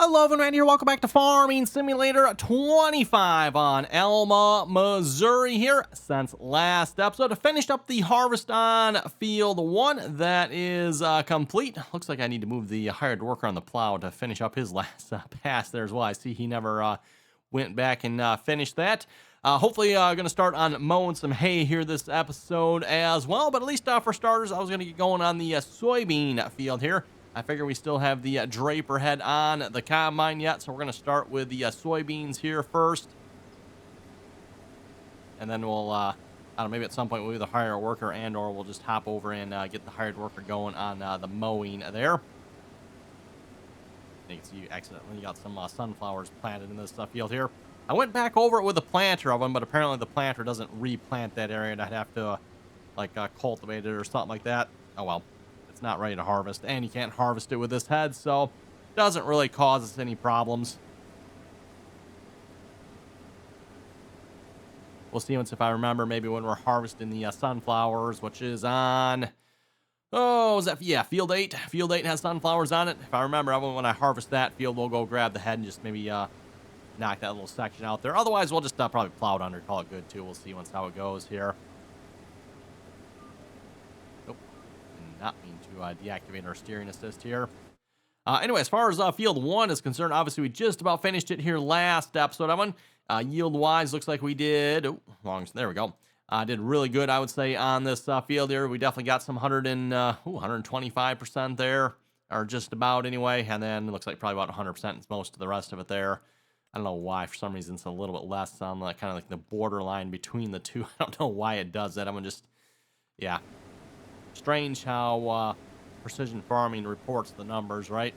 Hello everyone, Randy here. Welcome back to Farming Simulator 25 on Alma, Missouri here. Since last episode, I finished up the harvest on field 1. That is complete. Looks like I need to move the hired worker on the plow to finish up his last pass there as well. I see he never went back and finished that. Hopefully going to start on mowing some hay here this episode as well. But at least for starters, I was going to get going on the soybean field here. I figure we still have the draper head on the combine yet, so we're going to start with the soybeans here first. And then we'll, I don't know, maybe at some point we'll either hire a worker and or we'll just hop over and get the hired worker going on the mowing there. You can see you accidentally got some sunflowers planted in this field here. I went back over it with a planter of them, but apparently the planter doesn't replant that area, and I'd have to, like, cultivate it or something like that. Oh, well. It's not ready to harvest, and you can't harvest it with this head, so it doesn't really cause us any problems. We'll see once if I remember maybe when we're harvesting the sunflowers, which is on, oh, is that, yeah, field 8. Field 8 has sunflowers on it. If I remember, when I harvest that field, we'll go grab the head and just maybe knock that little section out there. Otherwise, we'll just probably plow it under, call it good too. We'll see once how it goes here. Not mean to deactivate our steering assist here. Anyway, as far as field 1 is concerned, obviously we just about finished it here last episode. Yield wise, looks like we did. There we go. Did really good, I would say, on this field here. We definitely got some 125% there, or just about anyway. And then it looks like probably about 100% is most of the rest of it there. I don't know why. For some reason, it's a little bit less on kind of like the borderline between the two. I don't know why it does that. Yeah. Strange how precision farming reports the numbers, right?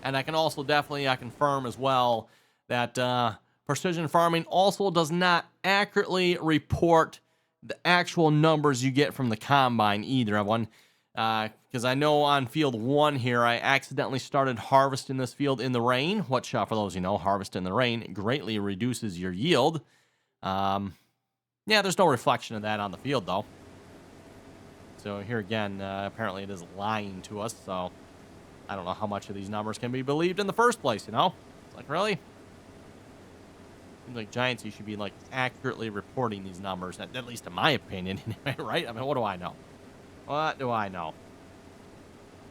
And I can also definitely confirm as well that precision farming also does not accurately report the actual numbers you get from the combine either, everyone. Because I know on field 1 here, I accidentally started harvesting this field in the rain, which, for those you know, harvest in the rain greatly reduces your yield. Yeah, there's no reflection of that on the field, though. So here again, apparently it is lying to us, so I don't know how much of these numbers can be believed in the first place, you know? It's like, really? Seems like Giants, you should be, like, accurately reporting these numbers, at least in my opinion, right? I mean, what do I know? What do I know?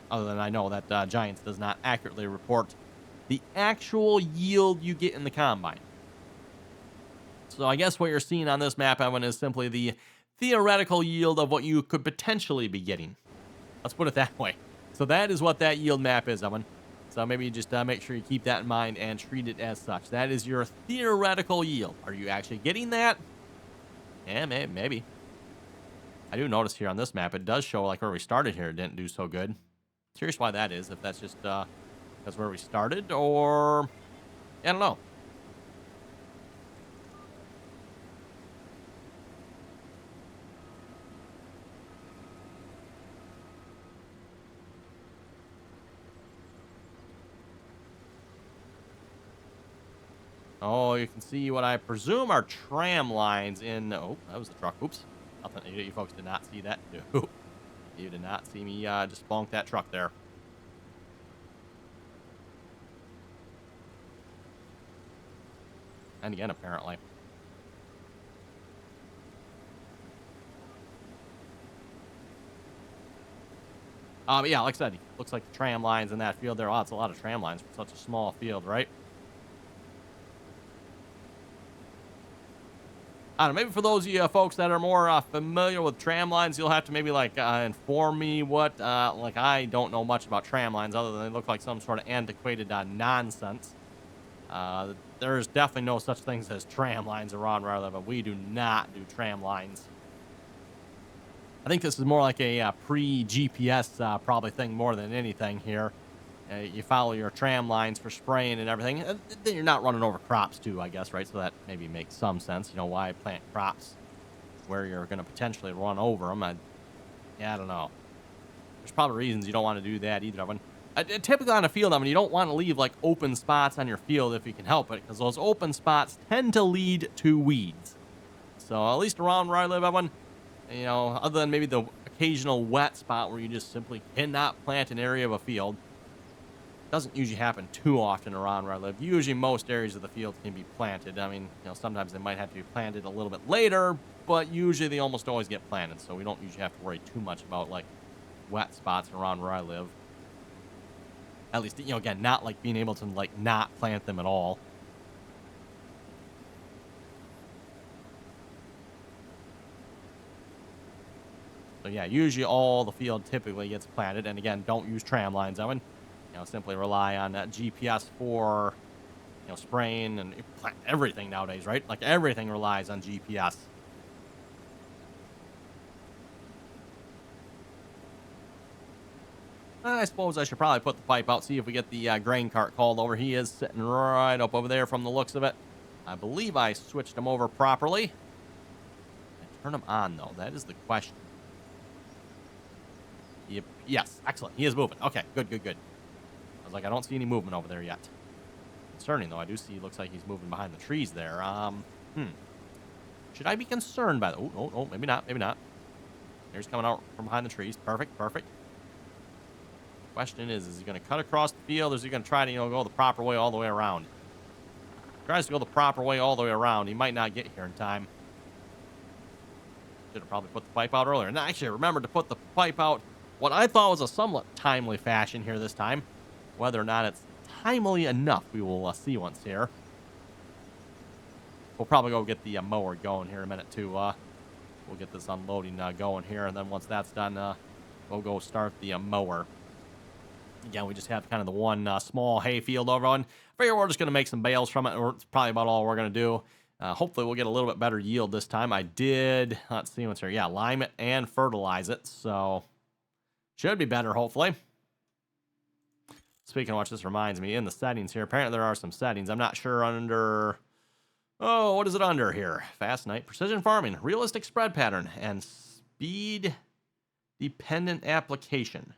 Other than I know that Giants does not accurately report the actual yield you get in the combine. So I guess what you're seeing on this map, Evan, is simply the theoretical yield of what you could potentially be getting. Let's put it that way. So that is what that yield map is, Evan. So maybe you just make sure you keep that in mind and treat it as such. That is your theoretical yield. Are you actually getting that? Yeah, maybe. I do notice here on this map, it does show like where we started here. It didn't do so good. Curious why that is. If that's just that's where we started, or I don't know. Oh, you can see what I presume are tram lines in... Oh, that was the truck. Oops. Nothing. You folks did not see that. No. You did not see me just bonk that truck there. And again, apparently. Yeah, like I said, it looks like the tram lines in that field there. Oh, it's a lot of tram lines for such a small field, right? I don't know, maybe for those of you folks that are more familiar with tram lines, you'll have to maybe like inform me what, like I don't know much about tram lines other than they look like some sort of antiquated nonsense. There's definitely no such things as tram lines around where I live, but we do not do tram lines. I think this is more like a pre-GPS probably thing more than anything here. You follow your tram lines for spraying and everything. Then you're not running over crops too, I guess, right? So that maybe makes some sense. You know, why plant crops where you're going to potentially run over them? I don't know. There's probably reasons you don't want to do that either. Typically on a field, you don't want to leave like open spots on your field if you can help it, because those open spots tend to lead to weeds. So at least around where I live, you know, other than maybe the occasional wet spot where you just simply cannot plant an area of a field. Doesn't usually happen too often around where I live. Usually most areas of the field can be planted. I mean, sometimes they might have to be planted a little bit later, but usually they almost always get planted, so we don't usually have to worry too much about, like, wet spots around where I live. At least, again, not like being able to, like, not plant them at all. So, yeah, usually all the field typically gets planted. And, again, don't use tram lines, Owen. Simply rely on that GPS for, spraying and everything nowadays, right? Like, everything relies on GPS. I suppose I should probably put the pipe out, see if we get the grain cart called over. He is sitting right up over there from the looks of it. I believe I switched him over properly. I turn him on, though. That is the question. Yep. Yes, excellent. He is moving. Okay, good, good, good. I was like, I don't see any movement over there yet. Concerning, though, I do see, looks like he's moving behind the trees there. Should I be concerned by that? Oh, maybe not, maybe not. Here's coming out from behind the trees. Perfect, perfect. Question is he going to cut across the field, or is he going to try to, go the proper way all the way around? If he tries to go the proper way all the way around, he might not get here in time. Should have probably put the pipe out earlier. And actually, I remembered to put the pipe out what I thought was a somewhat timely fashion here this time. Whether or not it's timely enough, we will see once here. We'll probably go get the mower going here in a minute, too. We'll get this unloading going here, and then once that's done, we'll go start the mower. Again, we just have kind of the one small hay field over on. I figure we're just going to make some bales from it. It's probably about all we're going to do. Hopefully, we'll get a little bit better yield this time. I did, let's see what's here. Yeah, lime it and fertilize it, so should be better, hopefully. Speaking of which, this reminds me, in the settings here, apparently there are some settings. I'm not sure under, what is it under here? Fast night, precision farming, realistic spread pattern, and speed dependent application.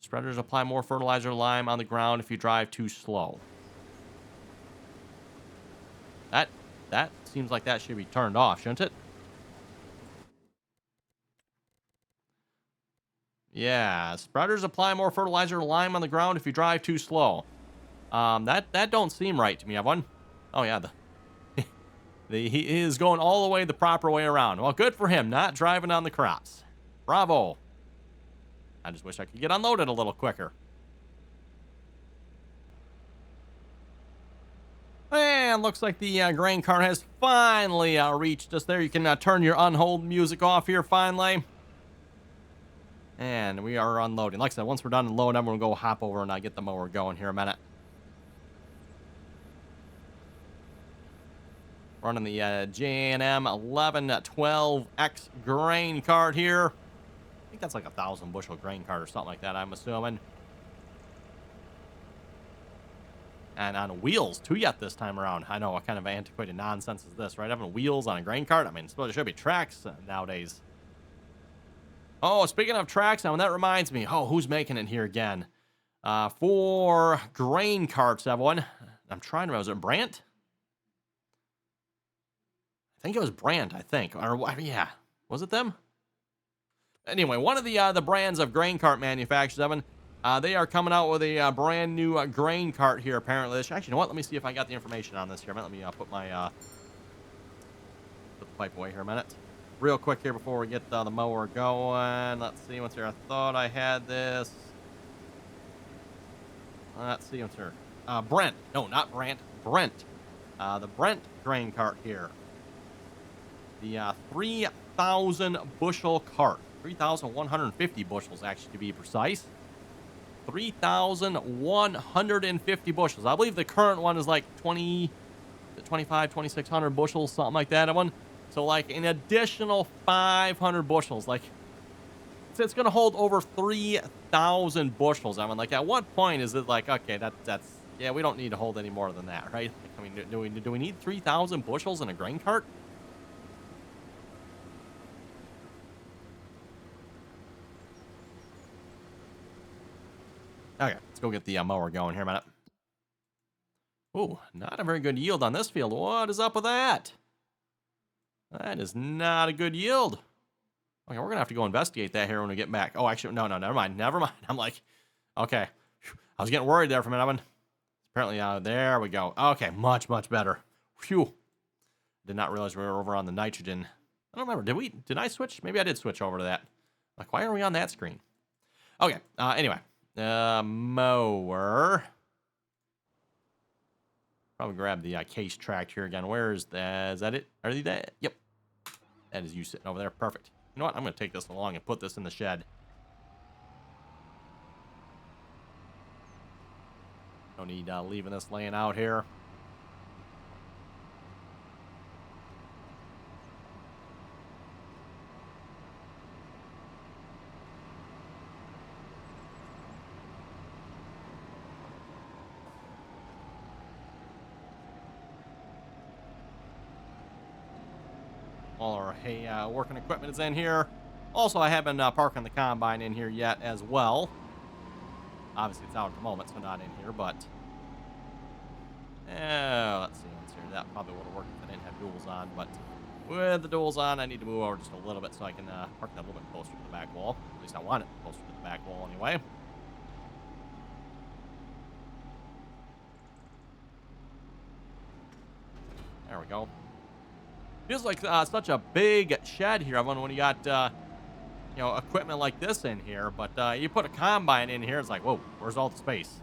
Spreaders apply more fertilizer lime on the ground if you drive too slow. That seems like that should be turned off, shouldn't it? Yeah, spreaders apply more fertilizer lime on the ground if you drive too slow. That don't seem right to me, everyone. Oh yeah, he is going all the way the proper way around. Well, good for him, not driving on the crops. Bravo. I just wish I could get unloaded a little quicker. And looks like the grain cart has finally reached us there. You can turn your unhold music off here finally. And we are unloading. Like I said, once we're done unloading, I'm going to go hop over and get the mower going here a minute. Running the J&M 1112X grain cart here. I think that's like a 1,000 bushel grain cart or something like that, I'm assuming. And on wheels, too, yet this time around. I know, what kind of antiquated nonsense is this, right? Having wheels on a grain cart? I mean, there should be tracks nowadays. Oh, speaking of tracks, now, that reminds me. Oh, who's making it here again? For grain carts, everyone. I'm trying to remember. Was it Brandt? I think it was Brandt, I think. Or, yeah. Was it them? Anyway, one of the brands of grain cart manufacturers, Evan, they are coming out with a brand new grain cart here, apparently. Actually, you know what? Let me see if I got the information on this here. Let me put my put the pipe away here a minute. Real quick here before we get the mower going. Let's see what's here. I thought I had this. Let's see what's here. Brent. No, not Brandt. Brent. The Brent grain cart here. The 3,000 bushel cart. 3,150 bushels, actually, to be precise. 3,150 bushels. I believe the current one is like 2,600 bushels, something like that. One. So, like, an additional 500 bushels. Like, it's going to hold over 3,000 bushels. I mean, like, at what point is it like, okay, that's, yeah, we don't need to hold any more than that, right? I mean, do we need 3,000 bushels in a grain cart? Okay, let's go get the mower going here a minute. Ooh, not a very good yield on this field. What is up with that? That is not a good yield. Okay, we're gonna have to go investigate that here when we get back. Oh, actually, no, never mind. I'm like, okay. I was getting worried there for a minute. Apparently, there we go. Okay, much better. Phew. Did not realize we were over on the nitrogen. I don't remember. Did I switch? Maybe I did switch over to that. Like, why are we on that screen? Okay, anyway. Mower. Probably grab the case track here again. Where is that? Is that it? Are they that? Yep. That is you sitting over there. Perfect. You know what? I'm going to take this along and put this in the shed. No need leaving this laying out here. All our hay working equipment is in here. Also, I haven't parking the combine in here yet as well. Obviously, it's out at the moment, so not in here, but... let's see what's here. That probably would have worked if I didn't have duals on, but with the duals on, I need to move over just a little bit so I can park that a little bit closer to the back wall. At least I want it closer to the back wall anyway. There we go. Feels like such a big shed here, everyone, when you got, you know, equipment like this in here. But you put a combine in here, it's like, whoa, where's all the space?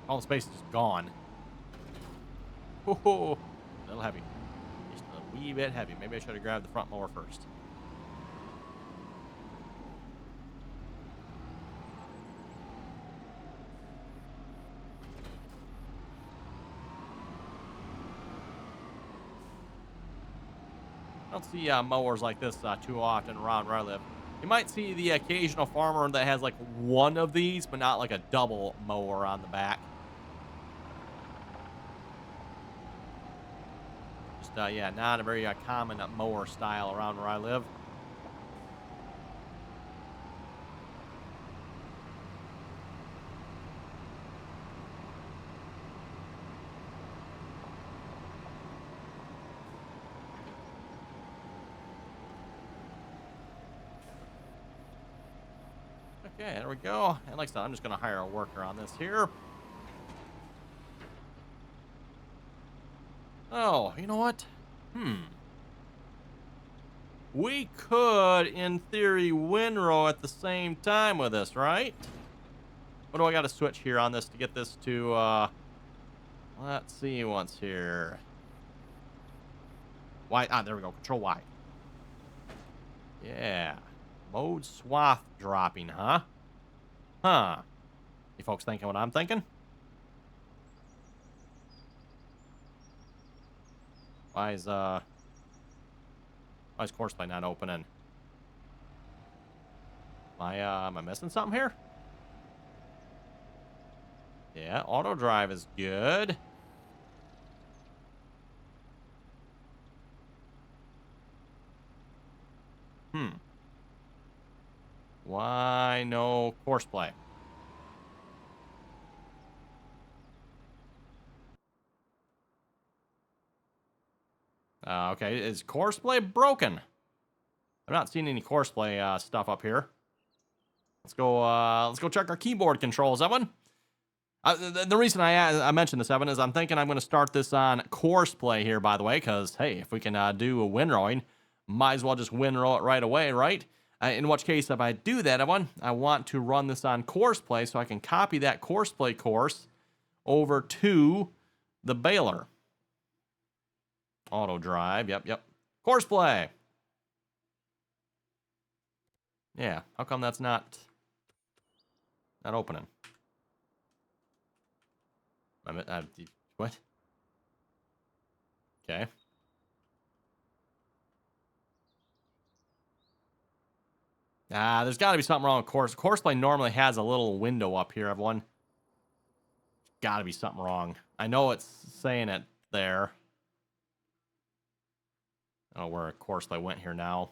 All the space is just gone. Whoa, a little heavy. Just a wee bit heavy. Maybe I should have grabbed the front mower first. I don't see mowers like this too often around where I live. You might see the occasional farmer that has like one of these, but not like a double mower on the back. Just, yeah, not a very common mower style around where I live. Okay, there we go. And like I said, I'm just going to hire a worker on this here. Oh, you know what? We could, in theory, windrow at the same time with this, right? What do I got to switch here on this to get this to, let's see once here. Y, there we go. Control Y. Yeah. Mode swath dropping, huh? Huh. You folks thinking what I'm thinking? Why is Courseplay not opening? Am I missing something here? Yeah, auto drive is good. Why no Courseplay? Okay, is Courseplay broken? I'm not seeing any Courseplay stuff up here. Let's go check our keyboard controls, Evan. The reason I mentioned this, Evan, is I'm thinking I'm going to start this on Courseplay here, by the way, because, hey, if we can do a windrowing, might as well just windrow it right away, right? In which case, if I do that, Evan, I want to run this on Courseplay so I can copy that Courseplay course over to the baler. Auto drive, yep. Courseplay. Yeah, how come that's not opening? What? Okay. There's got to be something wrong with Courseplay normally has a little window up here, everyone. Got to be something wrong. I know it's saying it there. I don't know where Courseplay went here now.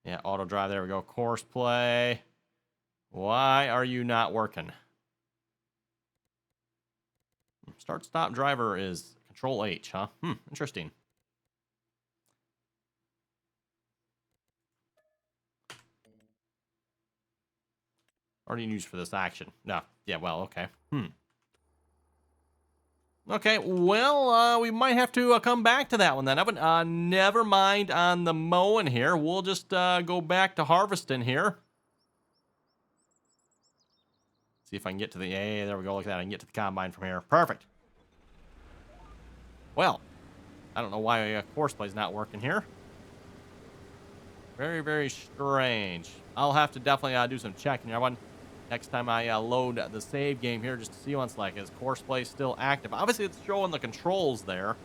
Yeah, auto drive. There we go. Courseplay. Why are you not working? Start stop driver is Control H, huh? Interesting. Already used for this action. No. Yeah, well, okay. Okay, well, we might have to come back to that one then. Never mind on the mowing here. We'll just go back to harvesting here. See if I can get to the... Hey, there we go. Look at that. I can get to the combine from here. Perfect. Well, I don't know why Coursplay's not working here. Very, very strange. I'll have to definitely do some checking here. Next time I load the save game here just to see what's like. Is Courseplay still active? Obviously, it's showing the controls there.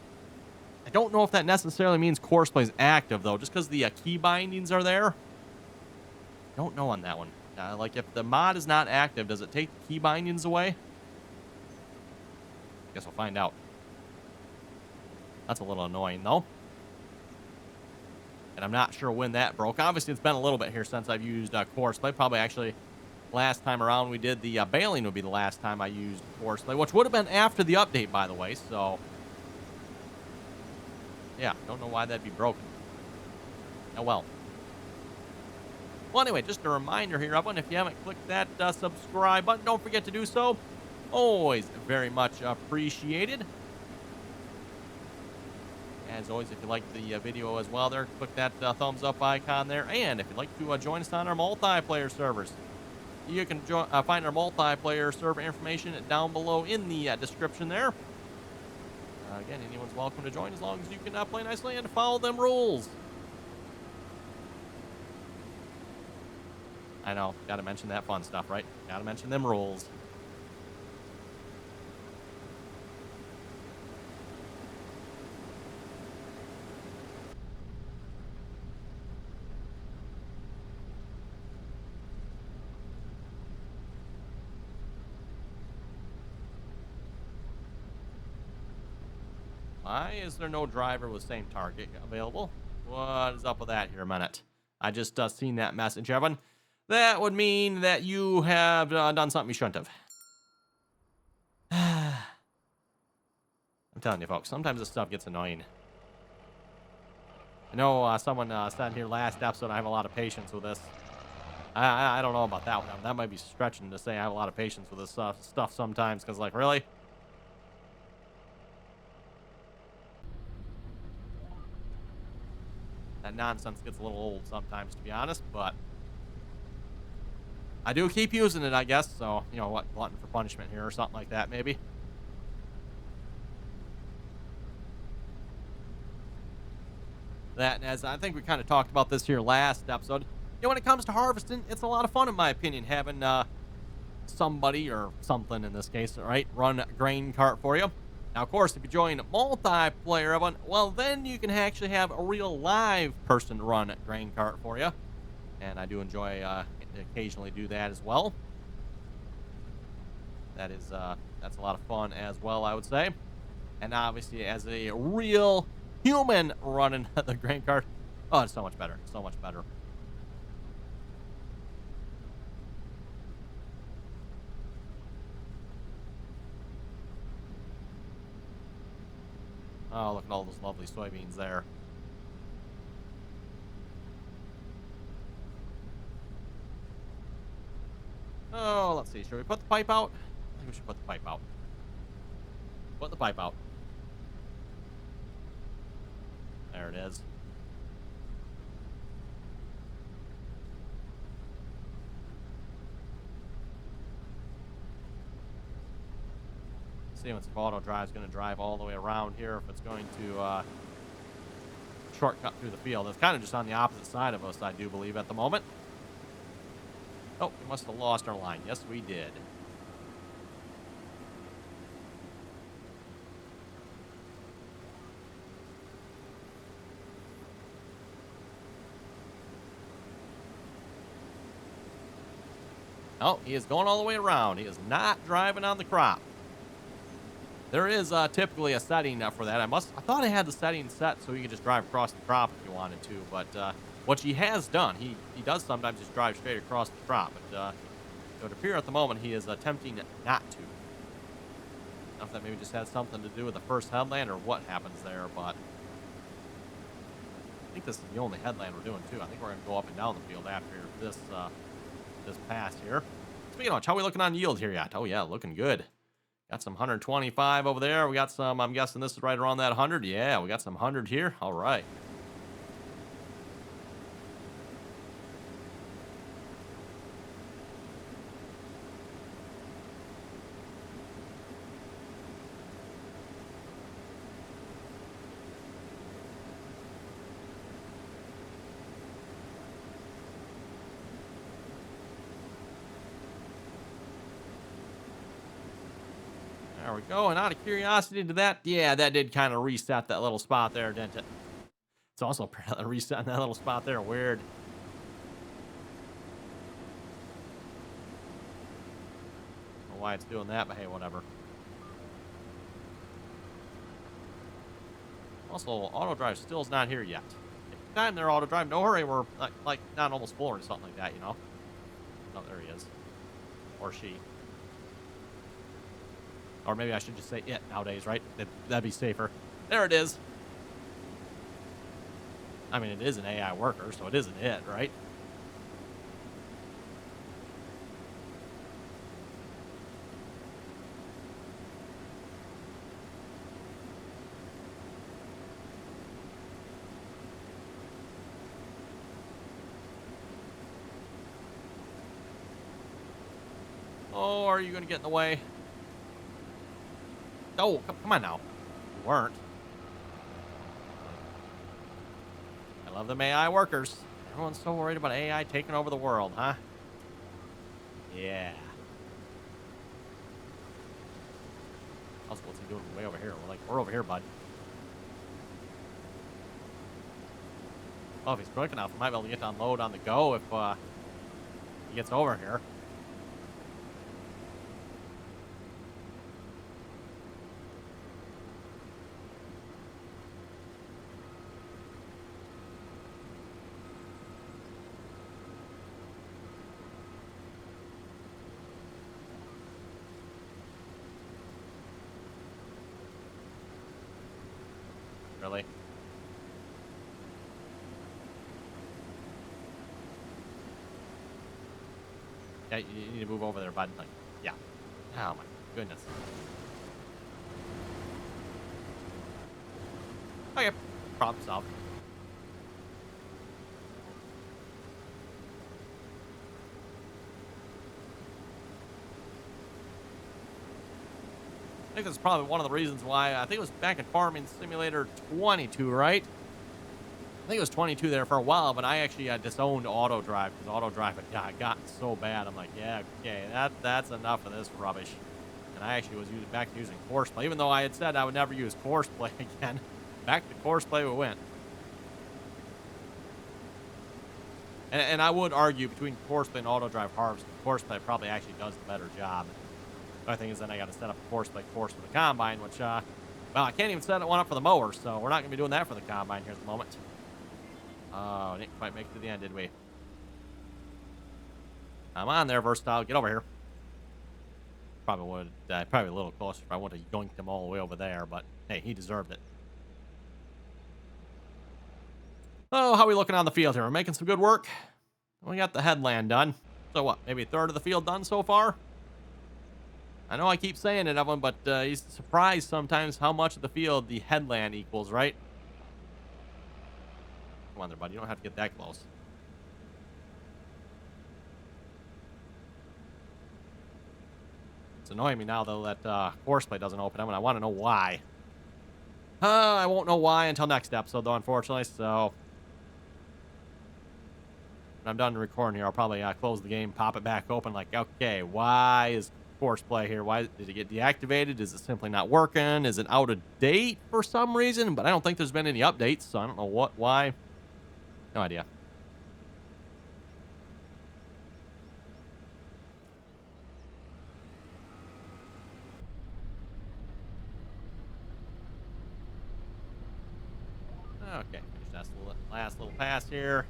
I don't know if that necessarily means Courseplay's active, though, just because the key bindings are there. Don't know on that one. Like, if the mod is not active, does it take the key bindings away? Guess we'll find out. That's a little annoying, though. And I'm not sure when that broke. Obviously, it's been a little bit here since I've used Courseplay. Probably actually... Last time around we did the baling would be the last time I used Courseplay, which would have been after the update, by the way. So, yeah, don't know why that'd be broken. Oh, well. Well, anyway, just a reminder here, everyone, if you haven't clicked that subscribe button, don't forget to do so. Always very much appreciated. As always, if you like the video as well there, click that thumbs up icon there. And if you'd like to join us on our multiplayer servers, you can find our multiplayer server information down below in the description there. Again, anyone's welcome to join as long as you can play nicely and follow them rules. I know, gotta mention that fun stuff, right? Gotta mention them rules. Why is there no driver with same target available? What is up with that here a minute? I just seen that message, Evan. That would mean that you have done something you shouldn't have. I'm telling you, folks, sometimes this stuff gets annoying. I know someone said here last episode I have a lot of patience with this. I don't know about that one. That might be stretching to say I have a lot of patience with this stuff sometimes, because, like, really? That nonsense gets a little old sometimes, to be honest, but I do keep using it, I guess. So, you know what, glutton for punishment here or something like that, maybe. That, as I think we kind of talked about this here last episode, you know, when it comes to harvesting, it's a lot of fun, in my opinion, having somebody or something in this case, right, run a grain cart for you. Now, of course, if you join multiplayer, everyone, well, then you can actually have a real live person run a grain cart for you. And I do enjoy occasionally do that as well. That's a lot of fun as well, I would say. And obviously, as a real human running the grain cart, oh, it's so much better. So much better. Oh, look at all those lovely soybeans there. Oh, let's see. Should we put the pipe out? I think we should put the pipe out. Put the pipe out. There it is. See if auto drive is going to drive all the way around here, if it's going to shortcut through the field. It's kind of just on the opposite side of us, I do believe, at the moment. Oh, we must have lost our line. Yes, we did. Oh, he is going all the way around. He is not driving on the crop. There is typically a setting for that. I thought I had the setting set so he could just drive across the crop if he wanted to, but what he has done, he does sometimes just drive straight across the crop, but it would appear at the moment he is attempting not to. I don't know if that maybe just has something to do with the first headland or what happens there, but I think this is the only headland we're doing too. I think we're going to go up and down the field after this pass here. Speaking of which, how are we looking on yield here yet? Oh, yeah, looking good. Got some 125 over there. We got some, I'm guessing this is right around that 100. Yeah, we got some 100 here. All right. There we go. And out of curiosity to that, yeah, that did kind of reset that little spot there, didn't it? It's also resetting that little spot there. Weird. I don't know why it's doing that, but hey, whatever. Also, auto drive still is not here yet. Time there, auto drive. No hurry. We're like not almost full or something like that, you know. Oh, there he is, or she. Or maybe I should just say it nowadays, right? That'd be safer. There it is. I mean, it is an AI worker, so it isn't it, right? Oh, are you going to get in the way? Oh, come on now. You weren't. I love them AI workers. Everyone's so worried about AI taking over the world, huh? Yeah. Also, what's he doing way over here? We're over here, bud. Well, if he's quick enough, he might be able to get to unload on the go if he gets over here. Really? Yeah, you need to move over there, bud. Like, yeah. Oh my goodness. Okay, problem solved. I think that's probably one of the reasons why, I think it was back in Farming Simulator 22, right? I think it was 22 there for a while, but I actually disowned auto drive because auto drive had gotten so bad. I'm like, yeah, okay, that's enough of this rubbish. And I actually was back to using courseplay, even though I had said I would never use courseplay again. Back to courseplay we went. And I would argue between courseplay and auto drive harvest, courseplay probably actually does the better job. The only thing is then I got to set up a courseplay course for the combine, which, well, I can't even set one up for the mower, so we're not going to be doing that for the combine here at the moment. Oh, didn't quite make it to the end, did we? I'm on there, Versatile. Get over here. Probably would, probably a little closer if I would have yoinked him all the way over there, but hey, he deserved it. Oh, how are we looking on the field here? We're making some good work. We got the headland done. So what, maybe a third of the field done so far? I know I keep saying it, Evan, but he's surprised sometimes how much of the field the headland equals, right? Come on there, buddy. You don't have to get that close. It's annoying me now, though, that courseplay doesn't open up, and I want to know why. I won't know why until next episode, though, unfortunately, so... when I'm done recording here, I'll probably close the game, pop it back open, like, okay, why is courseplay here? Why did it get deactivated? Is it simply not working? Is it out of date for some reason? But I don't think there's been any updates, so I don't know why. No idea. Okay, finish that last little pass here.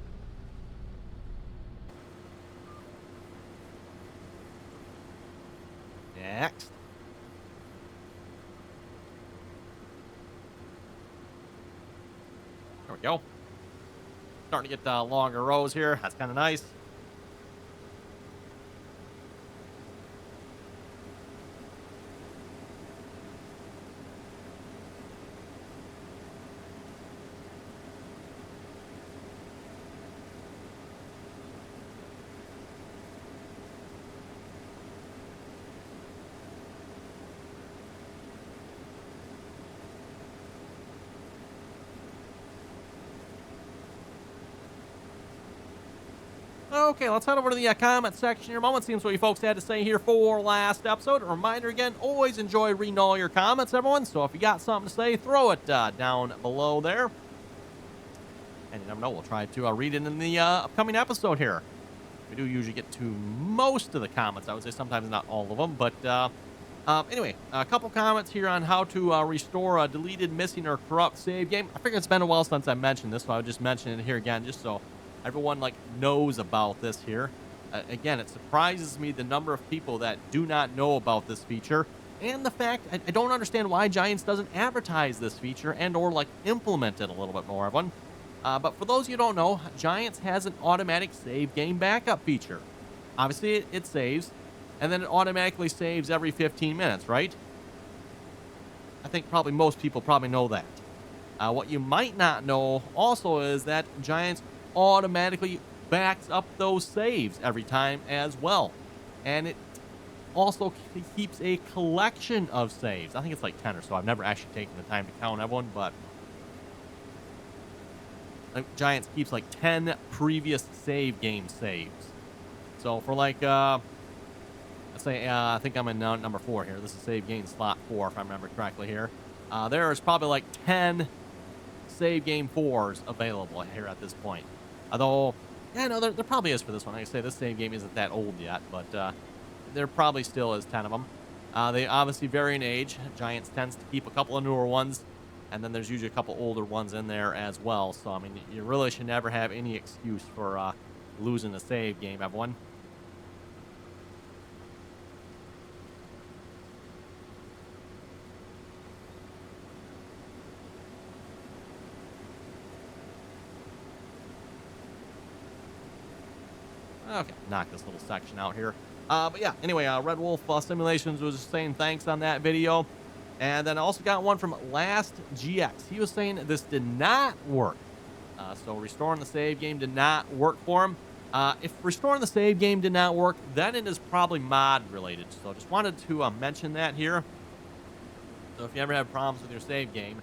Next. There we go. Starting to get longer rows here. That's kind of nice. Okay, let's head over to the comment section here. Moment, seems what you folks had to say here for last episode. A reminder again, always enjoy reading all your comments, everyone. So if you got something to say, throw it down below there. And you never know, we'll try to read it in the upcoming episode here. We do usually get to most of the comments. I would say sometimes not all of them. But anyway, a couple comments here on how to restore a deleted, missing, or corrupt save game. I figure it's been a while since I mentioned this, so I would just mention it here again just so everyone knows about this here. Again, it surprises me the number of people that do not know about this feature, and the fact I don't understand why Giants doesn't advertise this feature and or implement it a little bit more, everyone. But for those of you who don't know, Giants has an automatic save game backup feature. Obviously, it saves, and then it automatically saves every 15 minutes, right? I think probably most people probably know that. What you might not know also is that Giants automatically backs up those saves every time as well. And it also keeps a collection of saves. I think it's 10 or so. I've never actually taken the time to count everyone, but Giants keeps 10 previous save game saves. So for let's say I think I'm in number 4 here. This is save game slot 4 if I remember correctly here. There's probably 10 save game 4s available here at this point. Although, yeah, no, there probably is for this one. Like I say, this save game isn't that old yet, but there probably still is 10 of them. They obviously vary in age. Giants tends to keep a couple of newer ones, and then there's usually a couple older ones in there as well. So, I mean, you really should never have any excuse for losing a save game, everyone. Okay, knock this little section out here. But yeah, anyway, Red Wolf Simulations was just saying thanks on that video. And then I also got one from Last GX. He was saying this did not work. So restoring the save game did not work for him. If restoring the save game did not work, then it is probably mod related. So just wanted to mention that here. So if you ever have problems with your save game,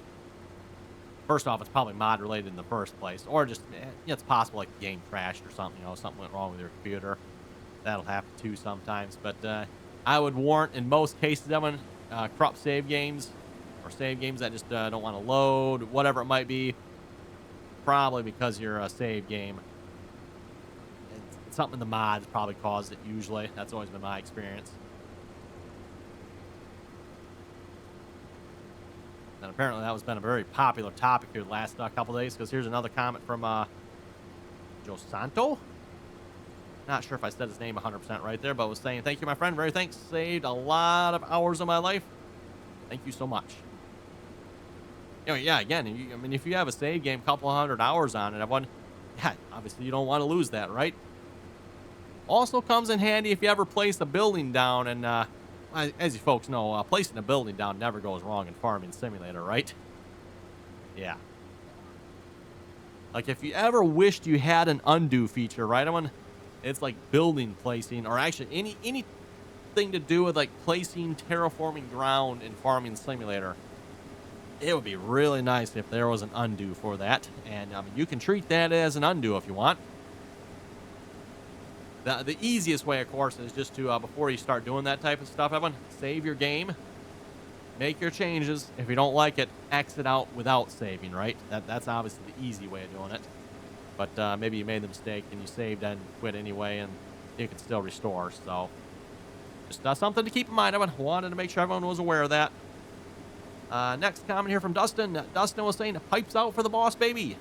first off, it's probably mod related in the first place, or just it's possible the game crashed or something. Something went wrong with your computer. That'll happen too sometimes. But I would warrant in most cases, everyone, corrupt save games or save games that just don't want to load, whatever it might be. Probably because your save game, something in the mods probably caused it. Usually, that's always been my experience. And apparently that has been a very popular topic here the last couple days, because here's another comment from Joe Santo. Not sure if I said his name 100% right there, but was saying, thank you, my friend. Very thanks. Saved a lot of hours of my life. Thank you so much. Yeah, again, I mean, if you have a save game, a couple 100 hours on it, everyone, yeah, obviously you don't want to lose that, right? Also comes in handy if you ever place a building down, and as you folks know, placing a building down never goes wrong in Farming Simulator, right? Yeah. If you ever wished you had an undo feature, right? It's like building placing, or actually anything to do with placing terraforming ground in Farming Simulator. It would be really nice if there was an undo for that, and you can treat that as an undo if you want. The easiest way, of course, is just to, before you start doing that type of stuff, everyone, save your game, make your changes. If you don't like it, exit out without saving, right? That's obviously the easy way of doing it. But maybe you made the mistake and you saved and quit anyway, and you can still restore. So just something to keep in mind. I wanted to make sure everyone was aware of that. Next comment here from Dustin. Dustin was saying, pipes out for the boss baby.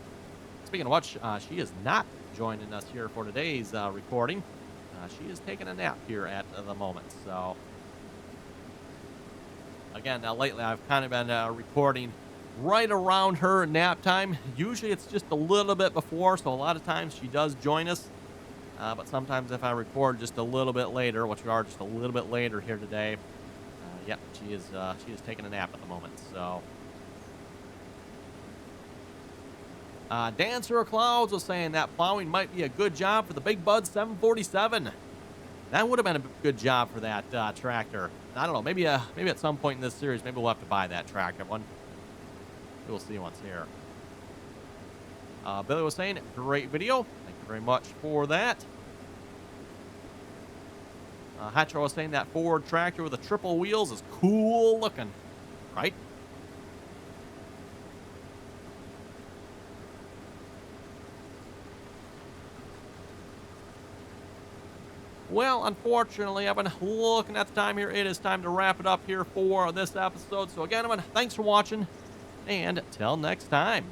Speaking of which, she is not joining us here for today's recording. She is taking a nap here at the moment. So again, lately I've kind of been recording right around her nap time. Usually it's just a little bit before, so a lot of times she does join us. But sometimes if I record just a little bit later, which we are just a little bit later here today, yep, she is taking a nap at the moment. So Dancer of Clouds was saying that plowing might be a good job for the Big Bud 747. That would have been a good job for that tractor. I don't know. Maybe at some point in this series, maybe we'll have to buy that tractor one. We'll see once here. Billy was saying, great video. Thank you very much for that. Hatcher was saying that Ford tractor with the triple wheels is cool looking, right? Well, unfortunately, I've been looking at the time here. It is time to wrap it up here for this episode. So again, everyone, thanks for watching, and till next time.